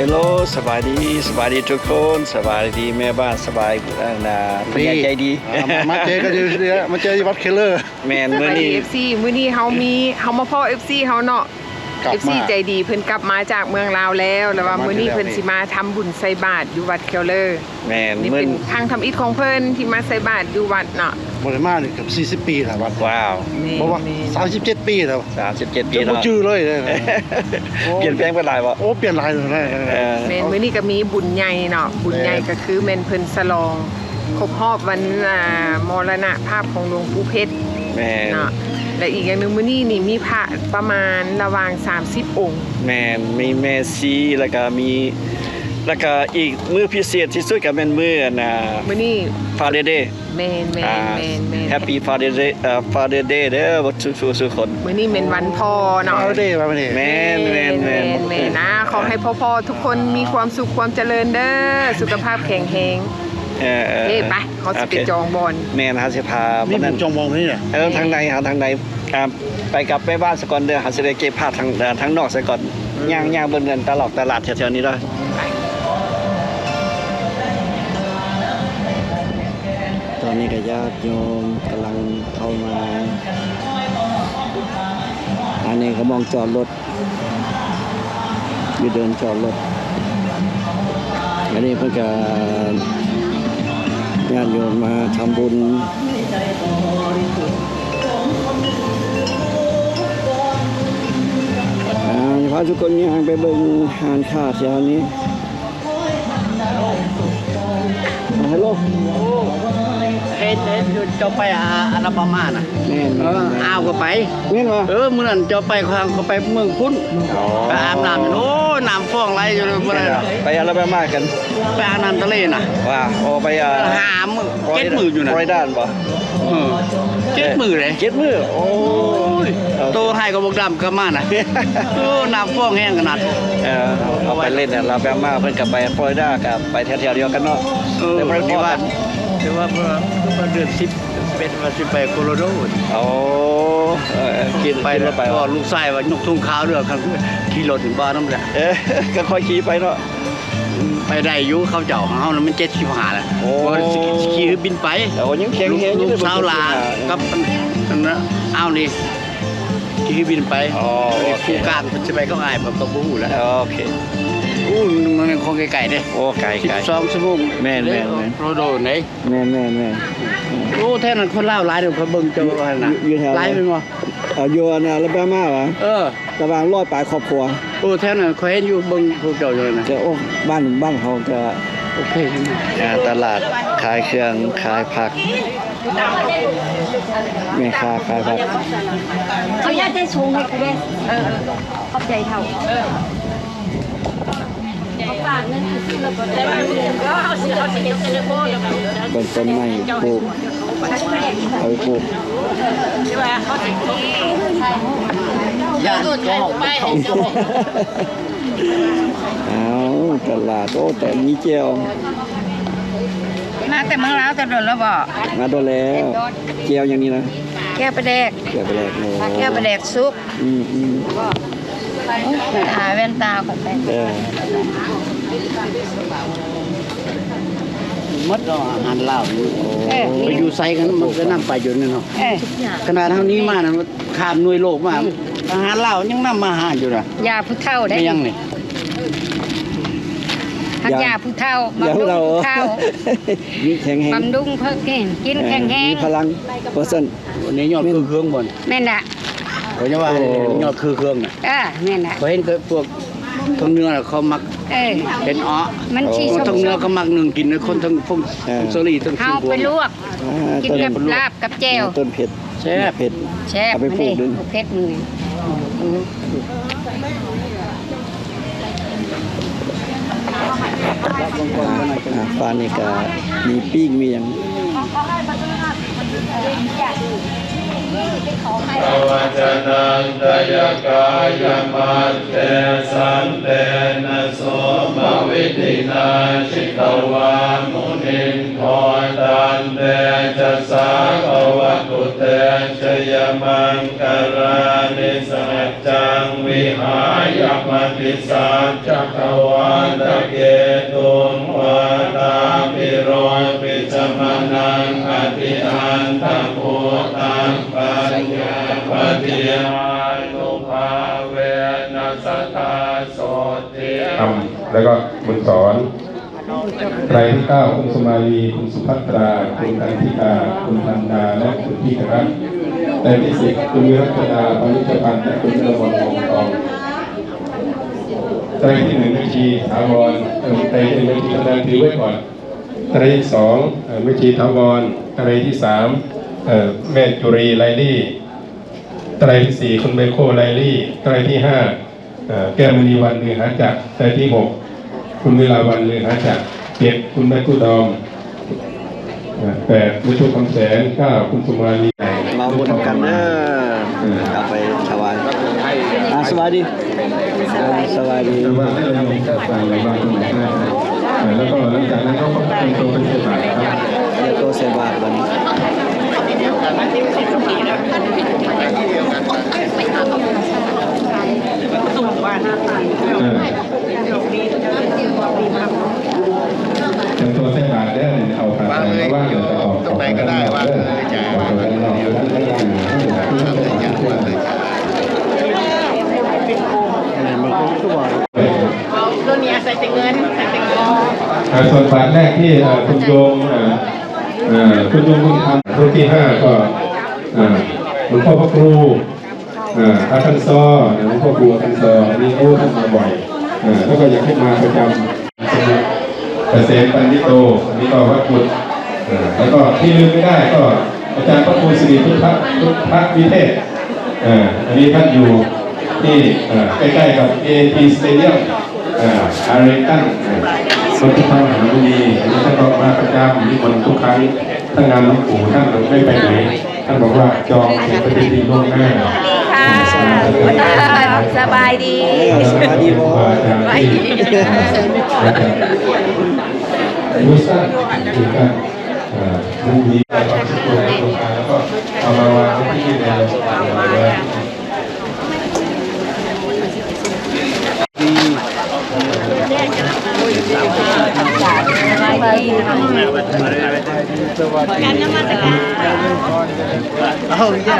ฮลโหลสบายดีทุกคนสบายดีแม่บ้านสบายผู้ใหญ่ใจดี มาเจอกันอยู่เดียวมาเจอที่วัดเคลเลอร์แมนมื้อนี้ FC มื้อนี้เฮามาพ่อ FC เฮาเนาะ FC ใจดีเพิ่นกลับมาจากเมืองลาวแล้วว่ามื้อนี้เพิ่นสิมาทำบุญใส่บาตรอยู่วัดเคลเลอร์แมนนี่เป็นทางทำอิฐของเพิ่นที่มาใส่บาตรอยู่วัดเนาะบริมาเนี่ยเกือบ40 ปีแล้ววัดว้าวเพราะว่า37 ปีแล้ว37 ปีแล้วจื้อเลย เปลี่ยนแปลงไปหลายบ่โอ้เปลี่ยนหลายเลยแม่นมื้อนี้ก็มีบุญใหญ่เนาะบุญใหญ่ก็คือแม่นเพิ่นฉลองครบรอบวันมรณภาพของหลวงปู่เพชรแม่นเนาะและอีกอย่างนึงมื้อนี้นี่มีพระประมาณระหว่าง30องค์แม่นมีแม่ชีแล้วก็อีกมื้อพิเศษที่สุดก็เป็นมื้อมื้อนี้ Father Day แม่น Happy Father Day Father Day เด้อบ่ทุกคนมื้อนี้เป็นวันพ่อเนาะ Father Day วันนี้แม่นนะขอให้พ่อๆทุกคนมีความสุขความเจริญเด้อสุขภาพแข็งแรงไปเขาสิไปจองบอลแม่นหาสิพานี่ผมจองบอลนี่ทางในไปกลับไปบ้านสก่อนเด้อหาสิได้เก็บผ้าทางนอกซะก่อนย่างเบิ่งเงินตลาดแถวๆนี้เด้อตอนนี้ก็ญาติโยมกำลังเข้ามาอันนี้ก็มองจอดรถอยู่เดินจอดรถอันนี้เพิ่นก็ญาติโยมมาทำบุญพาทุกคนย่างไปเบิ่งหานข้าแถวนี้ฮัลโหลเห็นจะไปอาลาบามาน่ะอ้าวก็ไปแม่นบ่มื้อนั้นจะไปเขาไปเมืองพุ้นไปอาบน้ำโอ้น้ำฟ้องไหลอยู่มื้อนั้นไปอาลาบามากันไปอาบน้ำทะเลน่ะว่าโอ้ไปหามื้อ7 มื้ออยู่น่ะร้อยด้านบ่7 มื้อเลย7 มื้อโอ้ยโตให้ก็บ่ดำก็มาน่ะโอ้น้ำฟ้องแห้งขนาดเอาไปเล่นอาลาบามาเพิ่นก็ไปฟลอริดาก็ไปแถวๆเดียวกันเนาะแต่บ่ได้ว่าเดือน10เป็นว่าสิไปโคโลราโดโอ้กินไปแล้วไปว่าลูกชายว่ายกทุ่งขาวเด้อครับขี่รถถึงบ้านนำแหละก็ค่อยขี่ไปเนาะไปได้อยู่เขาเจ้าเฮานั้นมัน75แล้วโอ้ขี่บินไปโอ้ยังแข็งแรงอยู่สาวลากับอ้าวนี่ขี่บินไปผู้กลางจะไปก็อายแบบบ่ฮู้แล้วโอเคมันคงไกลๆเด้โอ้ไกล12ชั่วโมงแม่นโรโดไหนแม่นโอ้แท้นั้นคนลาวหลายเด้อเขาเบิ่งเจ้าว่าน่ะหลายเป็นบ่อยู่อาลาบามาว่ะระหว่างรอดปลายครอบครัวโอ้แท้นั้นเขาเห็นอยู่เบิ่งพวกเจ้าอยู่นะแต่โอ้บ้านเขาก็โอเคตลาดขายเครื่องขายผักแม่ค้าขายผักเขาอยากได้สูงให้กูได้ขอบใจเท่าเป็นต้นไม้ปลูกเอาปลูกย่านก็ไปเอาตลาดโอ้แต่มีเจียวมาแต่เมืองลาวแต่โดนแล้วบ่มาโดนแล้วเจียวอย่างนี้นะแก้วปลาแดกแก้วปลาแดกโอ้แก้วปลาแดกซุปหาแว่นตาของแป้งมัดก็อาหารลาวไปอยู่ไซกันมันก็นำไปอยู่นี่เนาะขนาดเท่านี้มานะข้ามหน่วยโลกมาอาหารลาวยังนำมาหาอยู่น่ะยาผู้เฒ่าได้ยังนี่ยาผู้เฒ่าบำรุงผู้เฒ่ามีแข็งแรงบำรุงเพิ่นกินแข็งแรงมีพลังเปอร์เซ็นต์วันนี้ยอดเครื่องบ่นแม่นน่ะเขาจะว่ายอดเครื่องน่ะแม่นน่ะเขาเห็นพวกทางเนื้อเขามักเห็นมันชีสทางเนื้อเขามักนึ่งกินคนทั้งพวกโซลีทั้งเฮาไปลวกกินกับลาบกับแจ่วต้นเผ็ดแซ่บเผ็ดเอาไปปลูกดึงเผ็ดมือปลานี่ก็มีปิ้งมีอย่างวัจนังตยกายมัตเตสันเตนะโสมวิตินาชิกวามุนินทรตันเตจัสสะภวตุเตชยมังกรานิสัจจังวิหายปฏิสัจจกวาโน ปฏิอานุภาเวนัสตาโสติ ทำแล้วก็บุญสอนไตรที่เก้าคุณสมาลีคุณสุภัตราคุณกันธิกาคุณธันดาและคุณพิกรัตน์ไตรที่สิบคุณวิรัตดาปณิชพันธ์และคุณนรมนวงทองไตรที่หนึ่งวิชีถาวรไตรที่หนึ่งวิชีกำลังถือไว้ก่อนไตรที่สองวิชีถาวรไตรที่สามแม่จุรีไลลี่ไตรที่สี่คุณเบโคไลลี่ไตรที่ห้าแก้วมณีวันเนือหาจักรไตรที่หกคุณเวลาวันเนือหาจักรเจ็ดคุณแม่กุดอมแปดวิชุคำแสนเก้าคุณสุมาลี มาบุญกันเด้อกลับไปถวายสวัสดีสวัสดี แต่ว่าให้เราลงจากฝ่ายบางตรงไหนได้แล้วก็หลังจากนั้นก็เป็นตัวเป็นเสบาครับ เดี๋ยวตัวเสบาทวันนี้ เป็นตัวเส้นบาทได้เนี่ยเอาผ่านไปว่าจะออกตรงไหนก็ได้ว่าเลยจ่ายว่าเลยตัวนี้ใส่แต่เงินใส่แต่เงิน ส่วนบาทแรกที่คุณโยมคุณทำรุ่นที่ห้าก็หลวงพ่อพระครูอาคันซอหลวงพ่อครูอาคันซอนี่เขาท่านมาบ่อยแล้วก็อยากให้มาประจำเกษตรปันนิโตอันนี้ก็วัดพุทธแล้วก็ที่ลืมไม่ได้ก็อาจารย์พระครูสิริพุทธวิเทศอันนี้ท่านอยู่ที่ใกล้ๆกับ AT Stadium อารีตันสวนที่ทางมหาวิทยาลัยอันนี้ท่านบอกมาประจำมีคนทุกครั้งถ้างานหลวงปู่ท่านไม่ไปไหนท่านบอกว่าจองเป็นปฏิทินล่วงหน้า สบายดี สวัสดีบ่ รู้สึกถึงกันมันมีการทำตัวในโครงการแล้วก็เอามาวางที่นี่เลย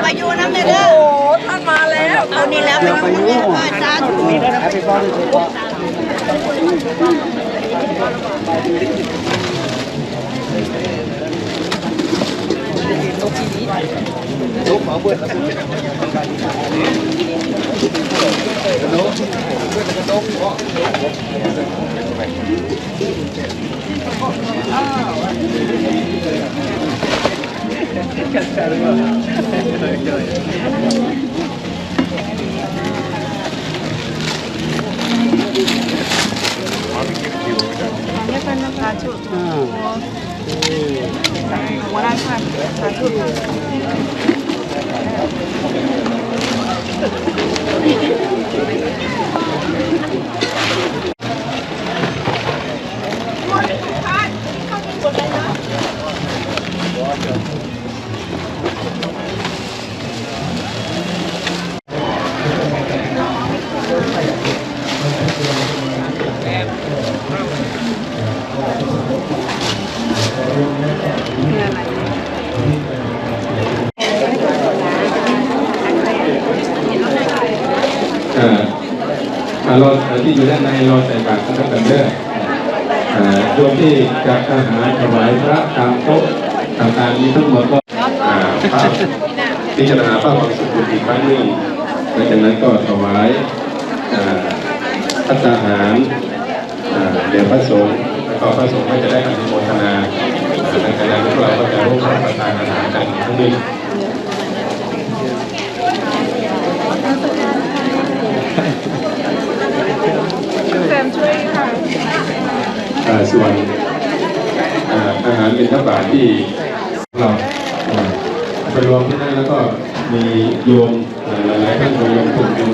ไปอยู่น้ำเลยเด้อโอ้ท่านมาแล้วเอานี่แล้วไปอยู่อาจารย์ถูก รอที่อยู่ด้านในรอใส่บาตรนะครับกันเด้อโยมที่จัดอาหารถวายพระตามโต๊ะต่างๆมีทั้งหมดก็พิจารณาพระวังสุขุมอีกครั้งหนึ่งหลังจากนั้นก็ถวายภัตตาหารเดี๋ยวพระสงฆ์แล้วก็พระสงฆ์ก็จะได้อนุโมทนาหลังจากนั้นพวกเราก็จะร่วมรับประทานอาหารกันอีกครั้งหนึ่งส่วนอาหารเป็นทบาทที่เราไปรวมที่นั่นแล้วก็มีโยมหลายๆท่านโยมกลุ่มหนึ่ง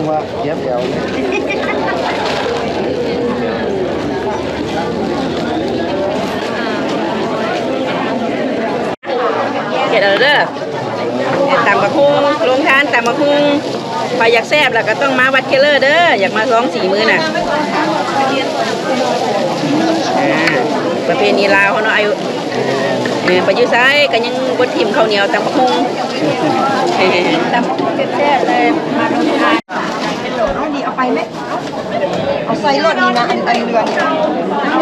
ว่าเย็บเดียว เฮ็ดเอาเด้อตำบักหุ่งลงทานตำบักหุ่งไปอยากแซ่บแล้วก็ต้องมาวัดเคเลอร์เด้ออยากมา2-4 มื้อน่ะ ประเพณีลาวเขาเนาะอายุไปอยู่ไสก็ยังบ่ทิ่มข้าวเหนียวตำบักหุ่งตำบักหุ่งแซ่บๆเลยมาลงทานเอาดีเอาไปไหมเอาใส่รถนี่นะอันเรือนเอา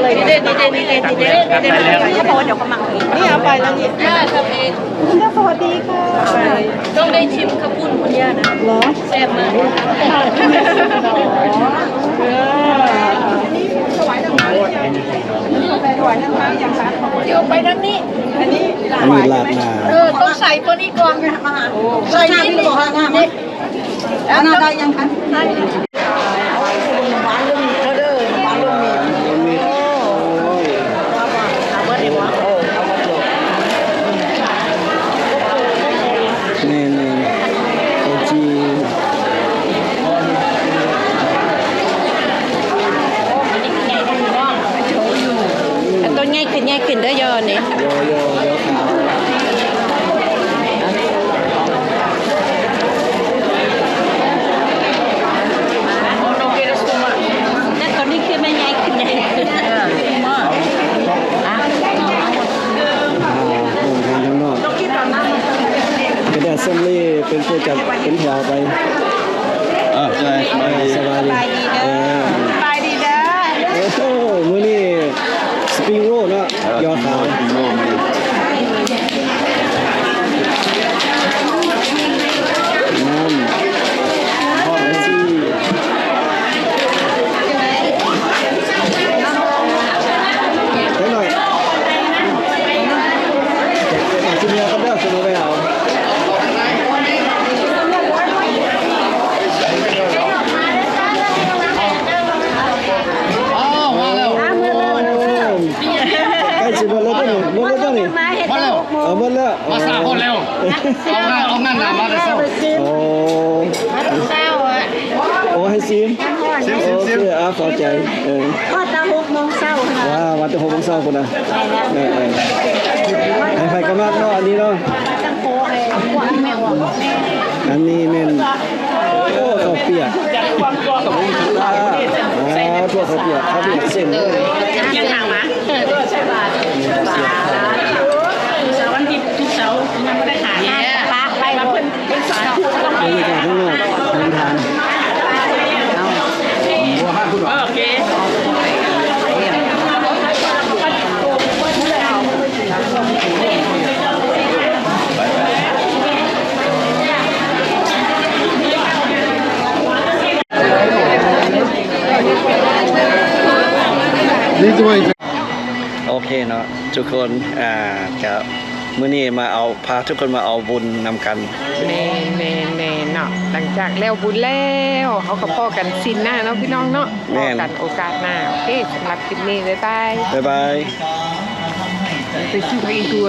เลยดีเด่นพอเดี๋ยวก็มานี่เอาไปแล้วนี่ย่าทำเองคุณย่าสวัสดีค่ะต้องได้ชิมข้าวปุ้นคุณย่านะเหรอแซ่บมากเดี๋ยวไปทางนี้อันนี้ลาดหน้าต้องใส่ตัวนี้ก่อนมาใส่นี่บอกลาดหน้านี่แล้วได้ยังคะได้หวานลูกมีเขาเด้อหวานลูกมีนี่โอจี ตัวง่ายขึ้นได้ยอนี่นั่นตัวนี้คือไม่ง่ายขึ้นเลยกระดาษส้มนี่เป็นผู้จัดเป็นแถวไปใช่สบายดีสบายดีเด้อสบายดีเด้อโอ้โหมื้อนี้สปริงโรลเนาะยอดขาวสปริงโรลทอดซี่ได้หน่อยชิมยากันเด้อชิมไปเอาใกล้สิหมดแล้วจ้ะนี่หมดแล้วหมดแล้วมา3คนแล้วเอางั้นน่ะมาได้เช้าโอ้ให้ซิมโอเคขอใจว่าตา6 โมงเช้าค่ะ มาแต่6 โมงเช้าพุ่นน่ะให้ไปกำลังเนาะอันนี้เนาะ ตั้งโพให้พวกแม่ว่า อันนี้แม่นโอ้ข้าวเปียกพวกข้าวเปียกเส้นเลย ยังห่างมาใช่บาทเสาร์วันที่ทุกเสาร์ยังไม่ได้ขายปลาไปมาเพิ่นสอนบรรยากาศข้างนอกทานทานโอเคโอเคเนาะทุกคนครับมื้อนี้มาเอาพาทุกคนมาเอาบุญนำกันแน่เนาะหลังจากแล้วบุญแล้วเขาก็พ่อกันสิ้นหน้าเนาะพี่น้องเนาะพ่อกันโอกาสหน้าโอเคสำหรับคลิปนี้บ๊ายบาย บ๊ายบายไปซื้อไปอีกตัว